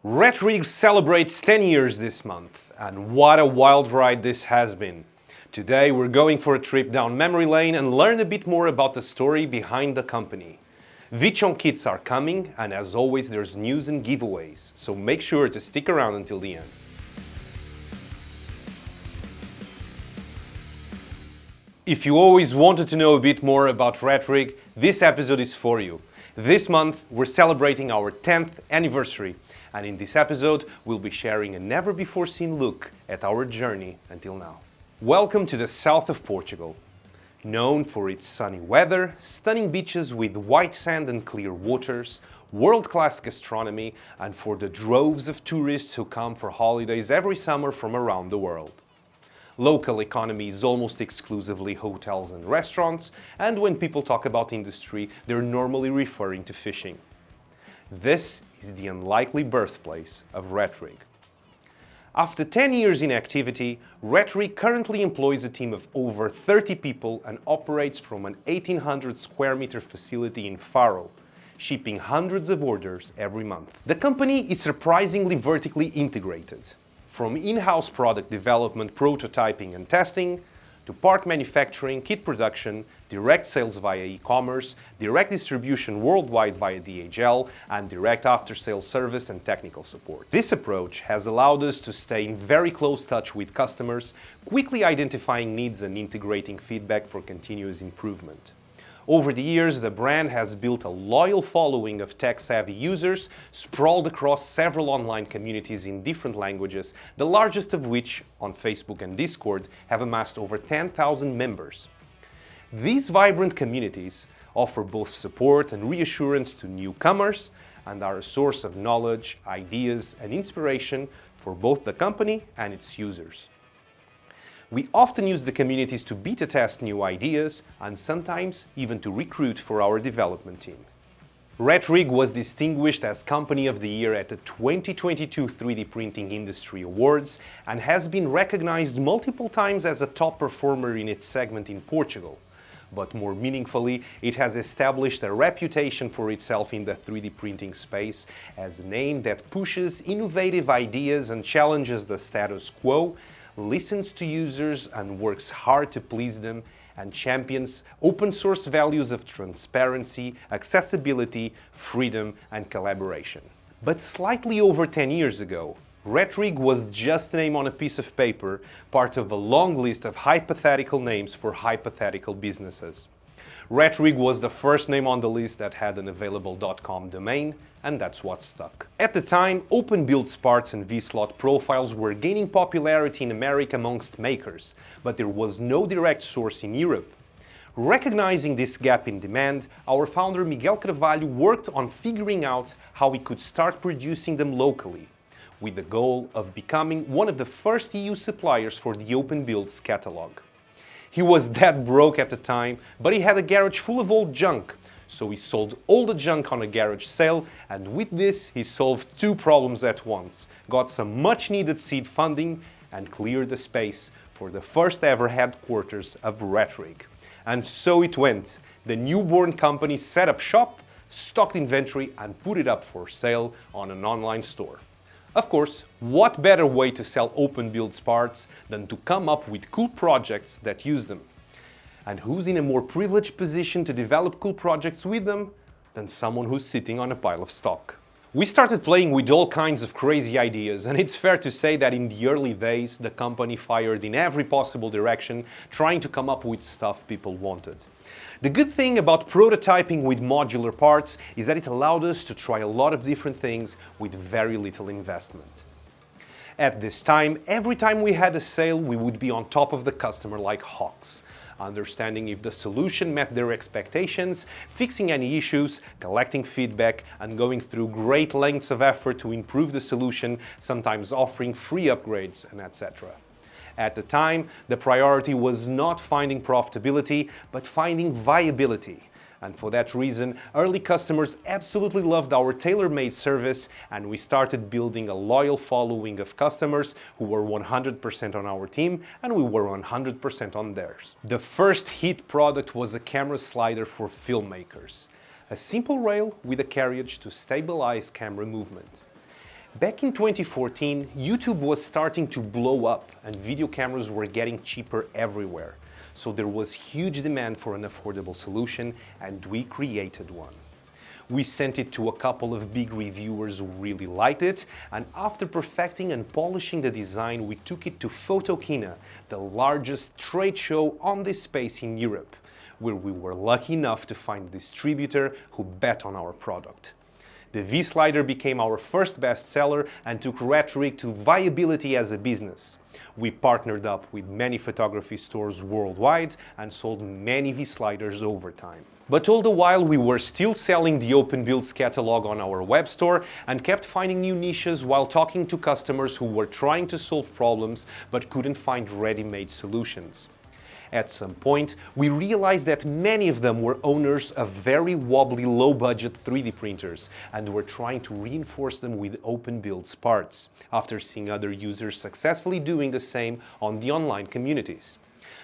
Retrig celebrates 10 years this month, and what a wild ride this has been. Today we're going for a trip down memory lane and learn a bit more about the story behind the company. V-Chonk kits are coming, and as always there's news and giveaways, so make sure to stick around until the end. If you always wanted to know a bit more about Retrig, this episode is for you. This month we're celebrating our 10th anniversary, and in this episode we'll be sharing a never-before-seen look at our journey until now. Welcome to the south of Portugal. Known for its sunny weather, stunning beaches with white sand and clear waters, world-class gastronomy, and for the droves of tourists who come for holidays every summer from around the world. Local economy is almost exclusively hotels and restaurants, and when people talk about industry, they're normally referring to fishing. This is the unlikely birthplace of Retrig. After 10 years in activity, Retrig currently employs a team of over 30 people and operates from an 1,800 square meter facility in Faro, shipping hundreds of orders every month. The company is surprisingly vertically integrated. From in-house product development, prototyping and testing, to part manufacturing, kit production, direct sales via e-commerce, direct distribution worldwide via DHL, and direct after-sales service and technical support. This approach has allowed us to stay in very close touch with customers, quickly identifying needs and integrating feedback for continuous improvement. Over the years, the brand has built a loyal following of tech-savvy users, sprawled across several online communities in different languages, the largest of which, on Facebook and Discord, have amassed over 10,000 members. These vibrant communities offer both support and reassurance to newcomers and are a source of knowledge, ideas, and inspiration for both the company and its users. We often use the communities to beta test new ideas and sometimes even to recruit for our development team. Retrig was distinguished as Company of the Year at the 2022 3D Printing Industry Awards and has been recognized multiple times as a top performer in its segment in Portugal. But more meaningfully, it has established a reputation for itself in the 3D printing space as a name that pushes innovative ideas and challenges the status quo, listens to users and works hard to please them, and champions open source values of transparency, accessibility, freedom, and collaboration. But slightly over 10 years ago, Retrig was just a name on a piece of paper, part of a long list of hypothetical names for hypothetical businesses. Retrig was the first name on the list that had an available .com domain, and that's what stuck. At the time, open build parts and V-slot profiles were gaining popularity in America amongst makers, but there was no direct source in Europe. Recognizing this gap in demand, our founder Miguel Carvalho worked on figuring out how we could start producing them locally, with the goal of becoming one of the first EU suppliers for the open builds catalog. He was that broke at the time, but he had a garage full of old junk, so he sold all the junk on a garage sale, and with this he solved two problems at once, got some much needed seed funding, and cleared the space for the first ever headquarters of Retrig. And so it went. The newborn company set up shop, stocked inventory, and put it up for sale on an online store. Of course, what better way to sell open builds parts than to come up with cool projects that use them? And who's in a more privileged position to develop cool projects with them than someone who's sitting on a pile of stock? We started playing with all kinds of crazy ideas, and it's fair to say that in the early days the company fired in every possible direction, trying to come up with stuff people wanted. The good thing about prototyping with modular parts is that it allowed us to try a lot of different things with very little investment. At this time, every time we had a sale, we would be on top of the customer like hawks, understanding if the solution met their expectations, fixing any issues, collecting feedback, and going through great lengths of effort to improve the solution, sometimes offering free upgrades, and etc. At the time, the priority was not finding profitability, but finding viability. And for that reason, early customers absolutely loved our tailor-made service, and we started building a loyal following of customers who were 100% on our team, and we were 100% on theirs. The first hit product was a camera slider for filmmakers, a simple rail with a carriage to stabilize camera movement. Back in 2014, YouTube was starting to blow up and video cameras were getting cheaper everywhere. So there was huge demand for an affordable solution and we created one. We sent it to a couple of big reviewers who really liked it, and after perfecting and polishing the design, we took it to Photokina, the largest trade show on this space in Europe, where we were lucky enough to find a distributor who bet on our product. The V-Slider became our first bestseller and took Rhetoric to viability as a business. We partnered up with many photography stores worldwide and sold many V-Sliders over time. But all the while we were still selling the Open Builds catalog on our web store and kept finding new niches while talking to customers who were trying to solve problems but couldn't find ready-made solutions. At some point, we realized that many of them were owners of very wobbly, low-budget 3D printers and were trying to reinforce them with Open Builds parts, after seeing other users successfully doing the same on the online communities.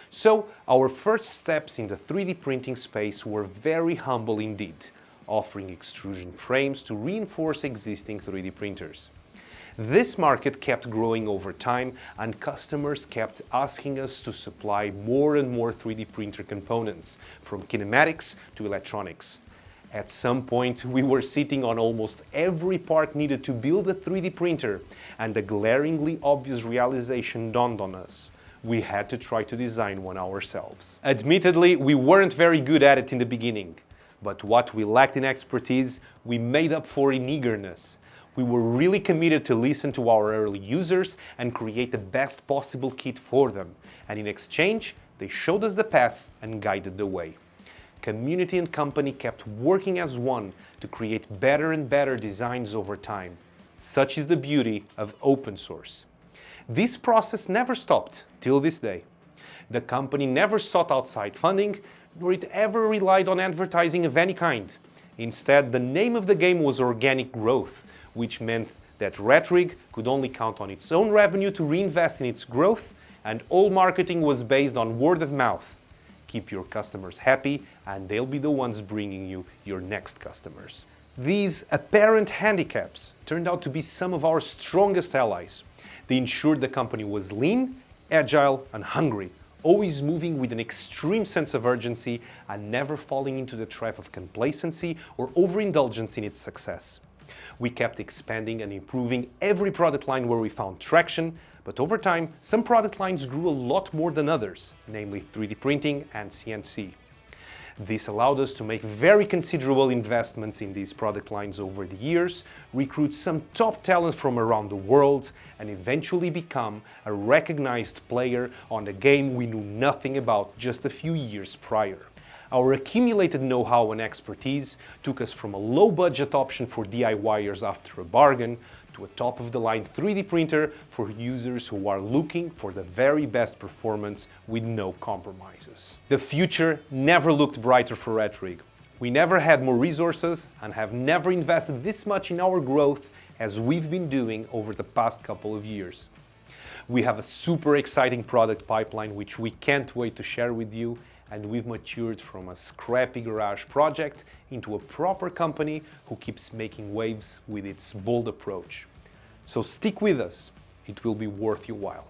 So, our first steps in the 3D printing space were very humble indeed, offering extrusion frames to reinforce existing 3D printers. This market kept growing over time and customers kept asking us to supply more and more 3D printer components, from kinematics to electronics. At some point, we were sitting on almost every part needed to build a 3D printer, and a glaringly obvious realization dawned on us. We had to try to design one ourselves. Admittedly, we weren't very good at it in the beginning, but what we lacked in expertise, we made up for in eagerness. We were really committed to listen to our early users and create the best possible kit for them, and in exchange, they showed us the path and guided the way. Community and company kept working as one to create better and better designs over time. Such is the beauty of open source. This process never stopped till this day. The company never sought outside funding, nor it ever relied on advertising of any kind. Instead, the name of the game was organic growth, which meant that Rhetoric could only count on its own revenue to reinvest in its growth, and all marketing was based on word of mouth. Keep your customers happy, and they'll be the ones bringing you your next customers. These apparent handicaps turned out to be some of our strongest allies. They ensured the company was lean, agile, and hungry, always moving with an extreme sense of urgency and never falling into the trap of complacency or overindulgence in its success. We kept expanding and improving every product line where we found traction, but over time, some product lines grew a lot more than others, namely 3D printing and CNC. This allowed us to make very considerable investments in these product lines over the years, recruit some top talent from around the world, and eventually become a recognized player on a game we knew nothing about just a few years prior. Our accumulated know-how and expertise took us from a low-budget option for DIYers after a bargain to a top-of-the-line 3D printer for users who are looking for the very best performance with no compromises. The future never looked brighter for Rhetoric. We never had more resources and have never invested this much in our growth as we've been doing over the past couple of years. We have a super exciting product pipeline which we can't wait to share with you, and we've matured from a scrappy garage project into a proper company who keeps making waves with its bold approach. So stick with us, it will be worth your while.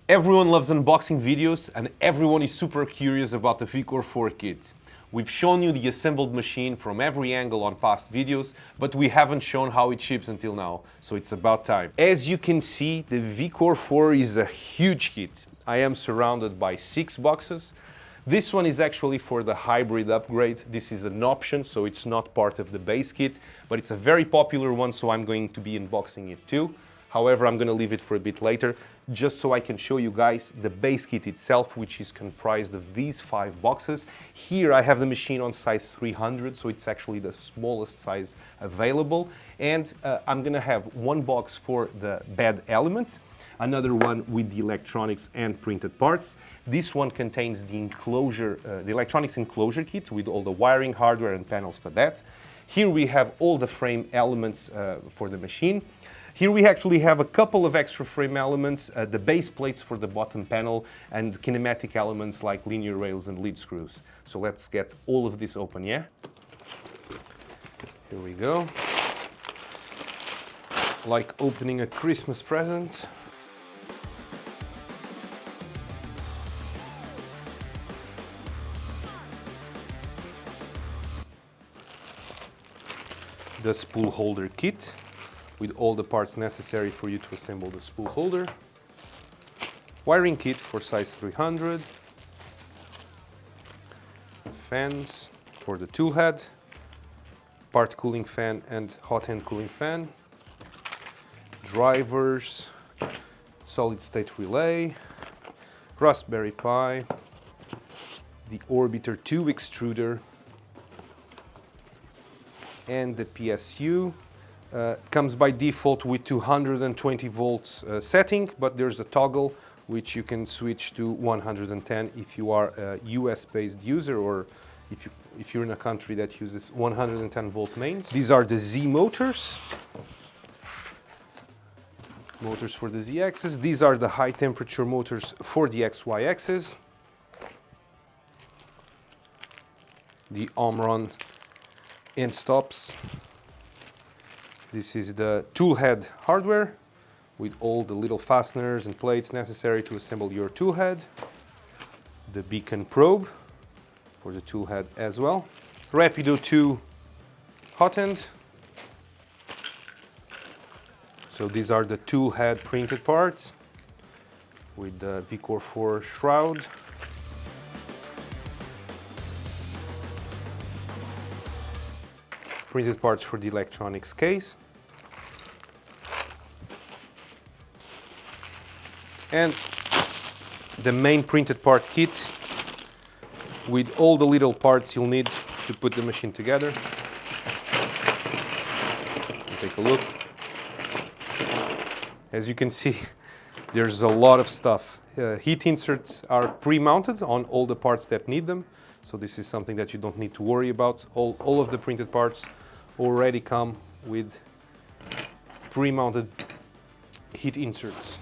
Everyone loves unboxing videos and everyone is super curious about the V-Core 4 kit. We've shown you the assembled machine from every angle on past videos, but we haven't shown how it ships until now, so it's about time. As you can see, the V-Core 4 is a huge kit. I am surrounded by 6 boxes. This one is actually for the hybrid upgrade. This is an option, so it's not part of the base kit, but it's a very popular one, so I'm going to be unboxing it too. However, I'm going to leave it for a bit later, just so I can show you guys the base kit itself, which is comprised of these 5 boxes. Here I have the machine on size 300, so it's actually the smallest size available. And I'm going to have one box for the bed elements, another one with the electronics and printed parts. This one contains the enclosure, the electronics enclosure kit with all the wiring, hardware and panels for that. Here we have all the frame elements for the machine. Here we actually have a couple of extra frame elements, the base plates for the bottom panel and kinematic elements like linear rails and lead screws. So let's get all of this open, yeah? Here we go. like opening a Christmas present. The spool holder kit with all the parts necessary for you to assemble the spool holder. Wiring kit for size 300. Fans for the tool head. Part cooling fan and hot end cooling fan. Drivers. Solid state relay. Raspberry Pi. The Orbiter tube extruder. And the PSU comes by default with 220 volts setting, but there's a toggle which you can switch to 110 if you are a US-based user, or if you're in a country that uses 110 volt mains. These are the Z motors. Motors for the Z axis. These are the high temperature motors for the XY axis. The Omron end stops. This is the tool head hardware with all the little fasteners and plates necessary to assemble your tool head. The beacon probe for the tool head as well. Rapido 2 hot end. So these are the tool head printed parts with the VCore 4 shroud. Printed parts for the electronics case. And the main printed part kit with all the little parts you'll need to put the machine together. Take a look. As you can see, there's a lot of stuff. Heat inserts are pre-mounted on all the parts that need them. So this is something that you don't need to worry about. All of the printed parts already come with pre-mounted heat inserts.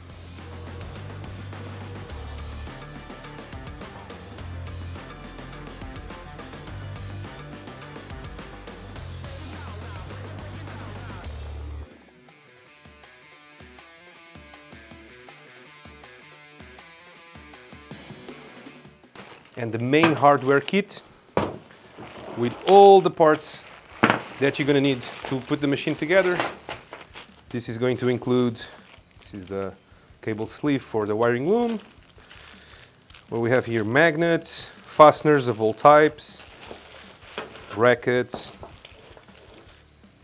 And the main hardware kit with all the parts that you're going to need to put the machine together. This is going to include, this is the cable sleeve for the wiring loom. Well, we have here magnets, fasteners of all types, brackets,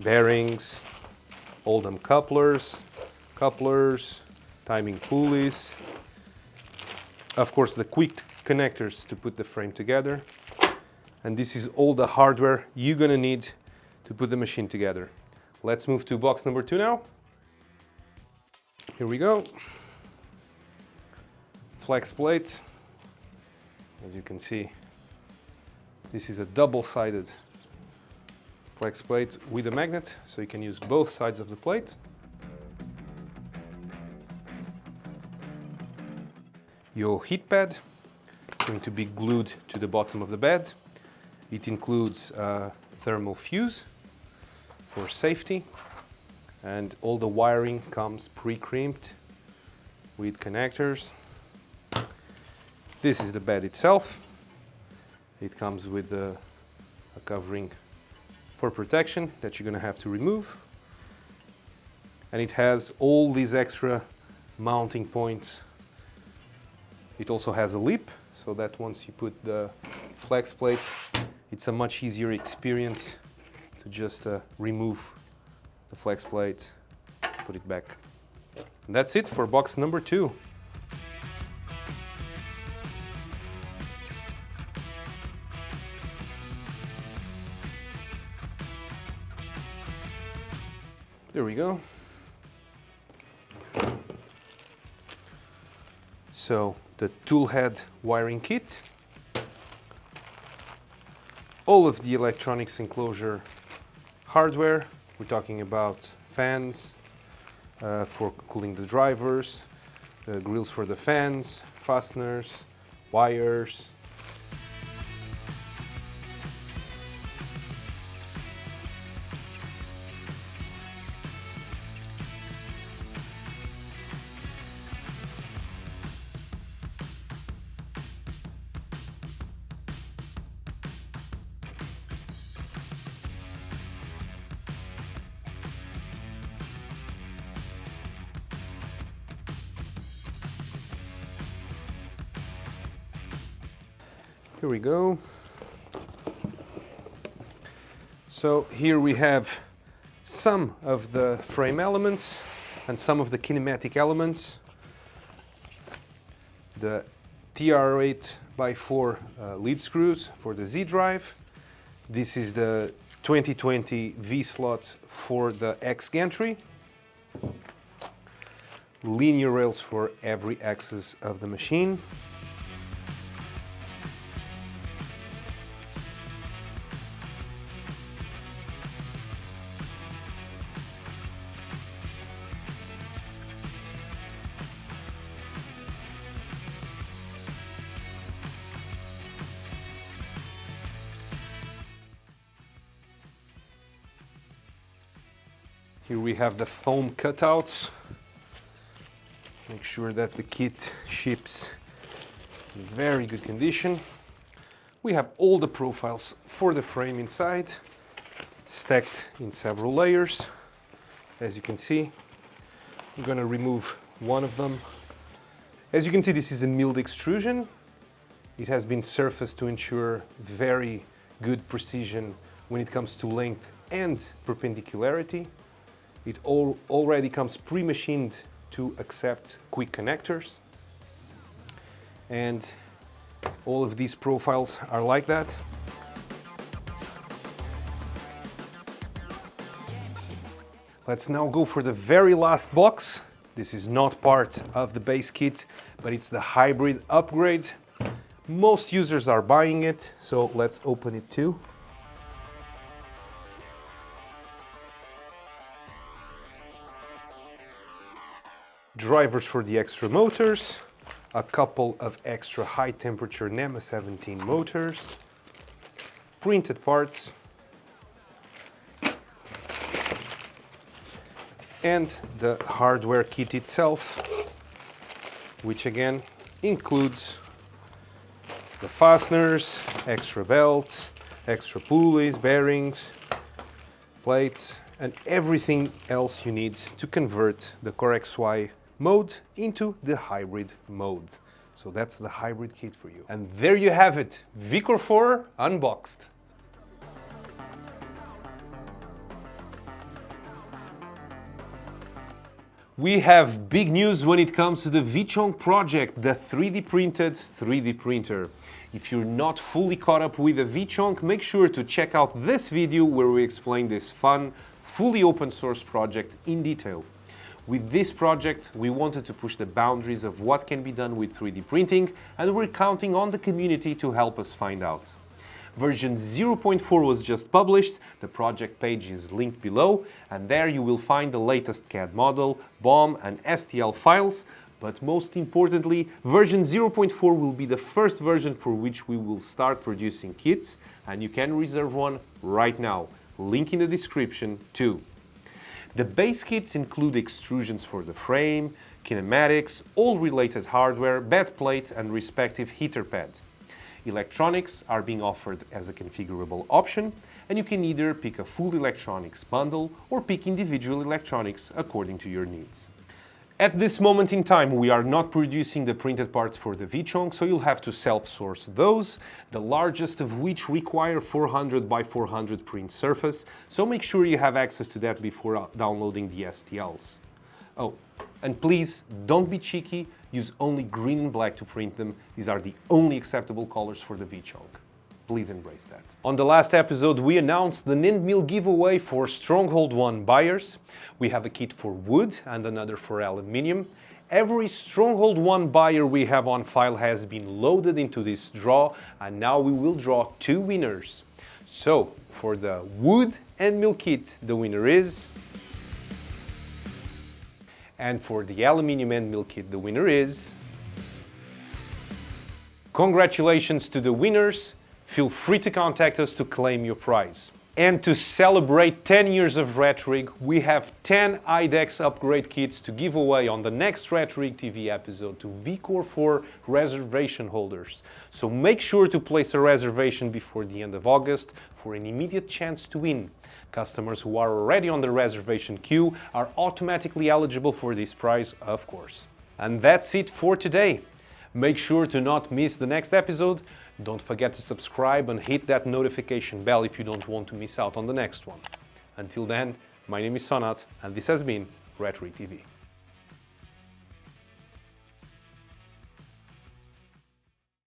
bearings, Oldham couplers, timing pulleys, of course the quick connectors to put the frame together. And this is all the hardware you're going to need to put the machine together. Let's move to box number 2 now. Here we go. Flex plate. As you can see, this is a double-sided flex plate with a magnet, so you can use both sides of the plate. Your heat pad is going to be glued to the bottom of the bed. It includes a thermal fuse for safety, and all the wiring comes pre-crimped with connectors. This is the bed itself. It comes with a covering for protection that you're going to have to remove, and it has all these extra mounting points. It also has a lip, so that once you put the flex plate, it's a much easier experience to just remove the flex plate, put it back. And that's it for box number 2. There we go. So the tool head wiring kit, all of the electronics enclosure hardware. We're talking about fans for cooling the drivers, grills for the fans, fasteners, wires, Here we go. So here we have some of the frame elements and some of the kinematic elements. The TR8x4 lead screws for the Z drive. This is the 2020 V slot for the X gantry. Linear rails for every axis of the machine. Here we have the foam cutouts. Make sure that the kit ships in very good condition. We have all the profiles for the frame inside, stacked in several layers. As you can see, I'm going to remove one of them. As you can see, this is a milled extrusion. It has been surfaced to ensure very good precision when it comes to length and perpendicularity. It already comes pre-machined to accept quick connectors. And all of these profiles are like that. Let's now go for the very last box. This is not part of the base kit, but it's the hybrid upgrade. Most users are buying it, so let's open it too. Drivers for the extra motors, a couple of extra high temperature NEMA 17 motors, printed parts, and the hardware kit itself, which again includes the fasteners, extra belts, extra pulleys, bearings, plates, and everything else you need to convert the Core XY mode into the hybrid mode. So that's the hybrid kit for you. And there you have it, V-Core 4 unboxed. We have big news when it comes to the V-Chonk project, the 3D printed 3D printer. If you're not fully caught up with the V-Chonk, make sure to check out this video where we explain this fun, fully open source project in detail. With this project, we wanted to push the boundaries of what can be done with 3D printing, and we're counting on the community to help us find out. Version 0.4 was just published, the project page is linked below, and there you will find the latest CAD model, BOM and STL files, but most importantly, version 0.4 will be the first version for which we will start producing kits, and you can reserve one right now. Link in the description too. The base kits include extrusions for the frame, kinematics, all related hardware, bed plate and respective heater pad. Electronics are being offered as a configurable option, and you can either pick a full electronics bundle or pick individual electronics according to your needs. At this moment in time, we are not producing the printed parts for the V-Chonk, so you'll have to self-source those, the largest of which require 400 by 400 print surface, so make sure you have access to that before downloading the STLs. Oh, and please don't be cheeky, use only green and black to print them. These are the only acceptable colors for the V-Chonk. Please embrace that. On the last episode, we announced the end mill giveaway for Stronghold 1 buyers. We have a kit for wood and another for aluminium. Every Stronghold 1 buyer we have on file has been loaded into this draw, and now we will draw 2 winners. So, for the wood end mill kit, the winner is... And for the aluminium end mill kit, the winner is... Congratulations to the winners! Feel free to contact us to claim your prize. And to celebrate 10 years of RhettRig, we have 10 IDEX Upgrade Kits to give away on the next RhettRig TV episode to V-Core 4 reservation holders. So make sure to place a reservation before the end of August for an immediate chance to win. Customers who are already on the reservation queue are automatically eligible for this prize, of course. And that's it for today. Make sure to not miss the next episode. Don't forget to subscribe and hit that notification bell if you don't want to miss out on the next one. Until then, my name is Sonat, and this has been Rhetoric TV.